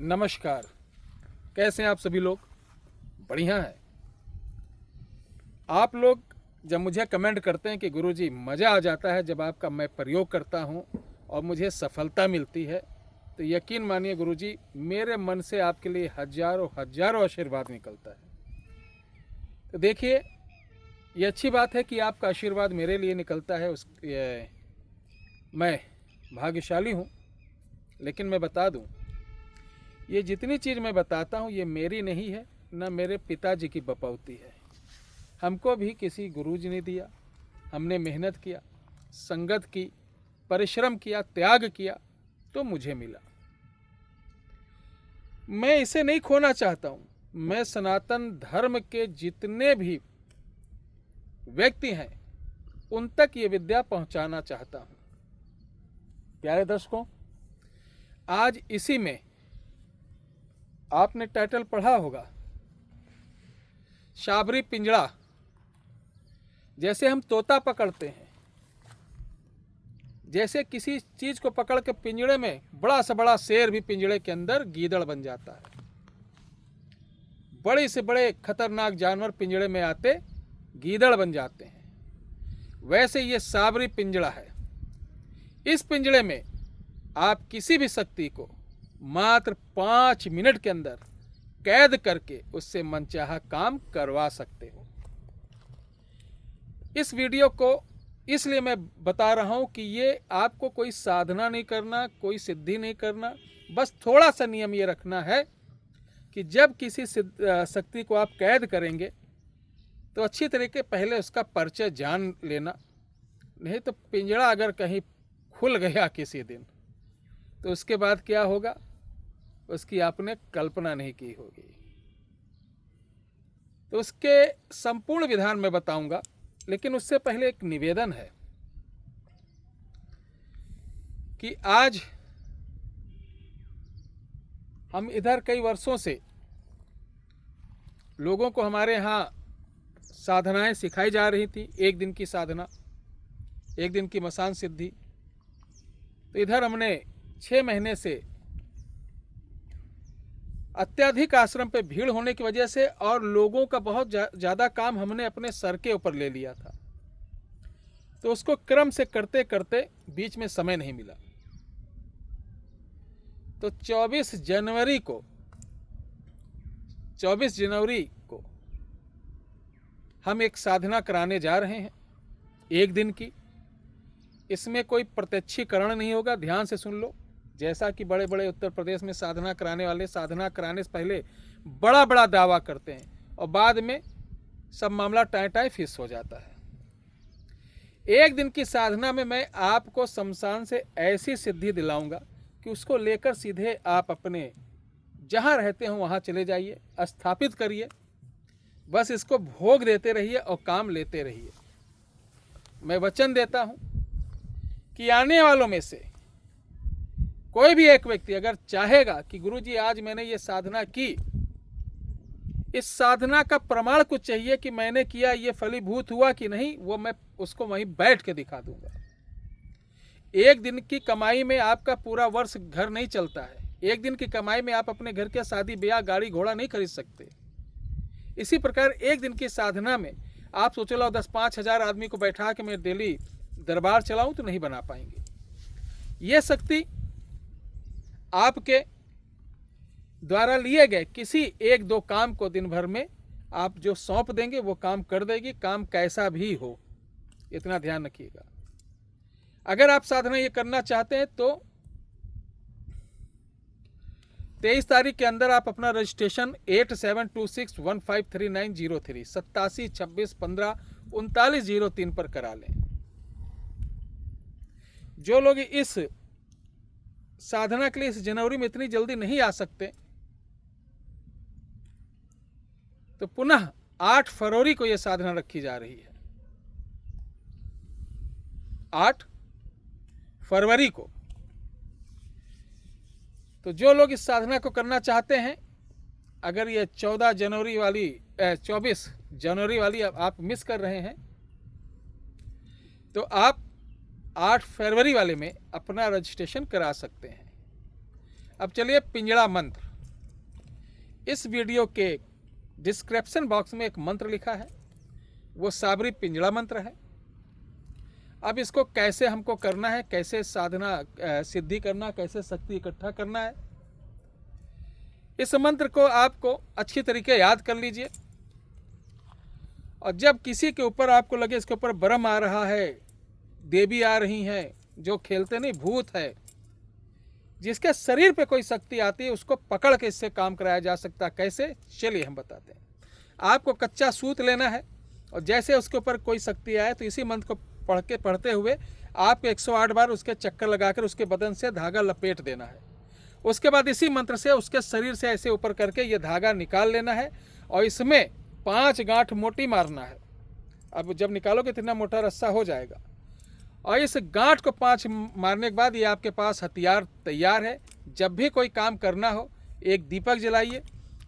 नमस्कार। कैसे हैं आप सभी लोग? बढ़िया है। आप लोग जब मुझे कमेंट करते हैं कि गुरुजी मज़ा आ जाता है जब आपका मैं प्रयोग करता हूं और मुझे सफलता मिलती है, तो यकीन मानिए गुरुजी, मेरे मन से आपके लिए हजारों हजारों आशीर्वाद निकलता है। तो देखिए, ये अच्छी बात है कि आपका आशीर्वाद मेरे लिए निकलता है। मैं भाग्यशाली हूँ। लेकिन मैं बता दूँ, ये जितनी चीज़ मैं बताता हूँ ये मेरी नहीं है, न मेरे पिताजी की बपौती है। हमको भी किसी गुरुजी ने दिया, हमने मेहनत किया, संगत की, परिश्रम किया, त्याग किया, तो मुझे मिला। मैं इसे नहीं खोना चाहता हूँ। मैं सनातन धर्म के जितने भी व्यक्ति हैं उन तक ये विद्या पहुँचाना चाहता हूँ। प्यारे दर्शकों, आज इसी में आपने टाइटल पढ़ा होगा, शाबरी पिंजड़ा। जैसे हम तोता पकड़ते हैं, जैसे किसी चीज को पकड़ के पिंजड़े में, बड़ा से बड़ा शेर भी पिंजड़े के अंदर गीदड़ बन जाता है। बड़े से बड़े खतरनाक जानवर पिंजड़े में आते गीदड़ बन जाते हैं। वैसे ये शाबरी पिंजड़ा है। इस पिंजड़े में आप किसी भी शक्ति को मात्र 5 मिनट के अंदर कैद करके उससे मनचाहा काम करवा सकते हो। इस वीडियो को इसलिए मैं बता रहा हूं कि ये आपको कोई साधना नहीं करना, कोई सिद्धि नहीं करना, बस थोड़ा सा नियम ये रखना है कि जब किसी शक्ति को आप कैद करेंगे तो अच्छी तरीके पहले उसका परिचय जान लेना। नहीं तो पिंजड़ा अगर कहीं खुल गया किसी दिन, तो उसके बाद क्या होगा उसकी आपने कल्पना नहीं की होगी। तो उसके संपूर्ण विधान में बताऊंगा, लेकिन उससे पहले एक निवेदन है कि आज हम इधर कई वर्षों से लोगों को हमारे यहाँ साधनाएं सिखाई जा रही थी। 1 दिन की साधना, 1 दिन की मसान सिद्धि। तो इधर हमने 6 महीने से अत्यधिक आश्रम पे भीड़ होने की वजह से और लोगों का बहुत ज़्यादा काम हमने अपने सर के ऊपर ले लिया था, तो उसको क्रम से करते करते बीच में समय नहीं मिला। तो 24 जनवरी को हम एक साधना कराने जा रहे हैं, 1 दिन की। इसमें कोई प्रत्यक्षीकरण नहीं होगा, ध्यान से सुन लो। जैसा कि बड़े बड़े उत्तर प्रदेश में साधना कराने वाले साधना कराने से पहले बड़ा बड़ा दावा करते हैं और बाद में सब मामला टाई टाई फिस हो जाता है। 1 दिन की साधना में मैं आपको शमशान से ऐसी सिद्धि दिलाऊंगा कि उसको लेकर सीधे आप अपने जहां रहते हो वहां चले जाइए, स्थापित करिए। बस इसको भोग देते रहिए और काम लेते रहिए। मैं वचन देता हूं कि आने वालों में से कोई भी एक व्यक्ति अगर चाहेगा कि गुरुजी आज मैंने ये साधना की, इस साधना का प्रमाण कुछ चाहिए कि मैंने किया, ये फलीभूत हुआ कि नहीं, वो मैं उसको वहीं बैठ के दिखा दूंगा। 1 दिन की कमाई में आपका पूरा वर्ष घर नहीं चलता है। 1 दिन की कमाई में आप अपने घर के शादी ब्याह गाड़ी घोड़ा नहीं खरीद सकते। इसी प्रकार 1 दिन की साधना में आप सोच लो 10-5 हजार आदमी को बैठा के मैं डेली दरबार चलाऊं तो नहीं बना पाएंगे। ये शक्ति आपके द्वारा लिए गए किसी 1-2 काम को दिन भर में आप जो सौंप देंगे वो काम कर देगी, काम कैसा भी हो। इतना ध्यान रखिएगा। अगर आप साधना ये करना चाहते हैं तो 23 तारीख के अंदर आप अपना रजिस्ट्रेशन 8726153903 8726153903 पर करा लें। जो लोग इस साधना के लिए इस जनवरी में इतनी जल्दी नहीं आ सकते, तो पुनः 8 फरवरी को यह साधना रखी जा रही है। 8 फरवरी को। तो जो लोग इस साधना को करना चाहते हैं, अगर ये 24 जनवरी वाली आप मिस कर रहे हैं, तो आप 8 फरवरी वाले में अपना रजिस्ट्रेशन करा सकते हैं। अब चलिए पिंजड़ा मंत्र। इस वीडियो के डिस्क्रिप्शन बॉक्स में एक मंत्र लिखा है, वो साबरी पिंजड़ा मंत्र है। अब इसको कैसे हमको करना है, कैसे साधना सिद्धि करना, कैसे शक्ति इकट्ठा करना है, इस मंत्र को आपको अच्छी तरीके याद कर लीजिए। और जब किसी के ऊपर आपको लगे इसके ऊपर ब्रह्म आ रहा है, देवी आ रही हैं, जो खेलते नहीं भूत है, जिसके शरीर पे कोई शक्ति आती है, उसको पकड़ के इससे काम कराया जा सकता है। कैसे, चलिए हम बताते हैं। आपको कच्चा सूत लेना है और जैसे उसके ऊपर कोई शक्ति आए तो इसी मंत्र को पढ़ते हुए आपको 108 बार उसके चक्कर लगाकर उसके बदन से धागा लपेट देना है। उसके बाद इसी मंत्र से उसके शरीर से ऐसे ऊपर करके ये धागा निकाल लेना है और इसमें 5 गांठ मोटी मारना है। अब जब निकालोगे तो इतना मोटा रस्सा हो जाएगा और इस गांठ को 5 मारने के बाद ये आपके पास हथियार तैयार है। जब भी कोई काम करना हो, एक दीपक जलाइए,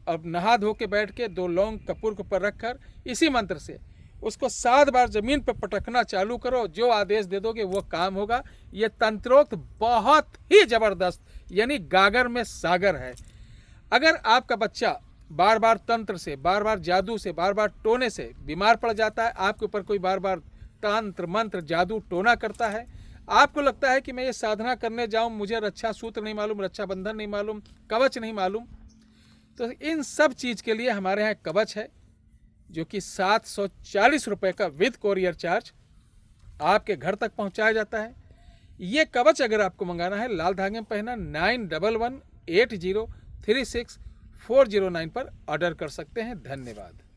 अब नहा धो के बैठ के 2 लौंग कपूर के ऊपर रखकर इसी मंत्र से उसको 7 बार जमीन पर पटकना चालू करो। जो आदेश दे दोगे वो काम होगा। ये तंत्रोक्त बहुत ही जबरदस्त, यानी गागर में सागर है। अगर आपका बच्चा बार बार तंत्र से, बार बार जादू से, बार बार टोने से बीमार पड़ जाता है, आपके ऊपर कोई बार बार तंत्र मंत्र जादू टोना करता है, आपको लगता है कि मैं ये साधना करने जाऊं, मुझे रक्षा सूत्र नहीं मालूम, रक्षा बंधन नहीं मालूम, कवच नहीं मालूम, तो इन सब चीज़ के लिए हमारे यहाँ कवच है जो कि 740 रुपये का विद कोरियर चार्ज आपके घर तक पहुँचाया जाता है। ये कवच अगर आपको मंगाना है, लाल धागे में पहना 9118036409 पर ऑर्डर कर सकते हैं। धन्यवाद।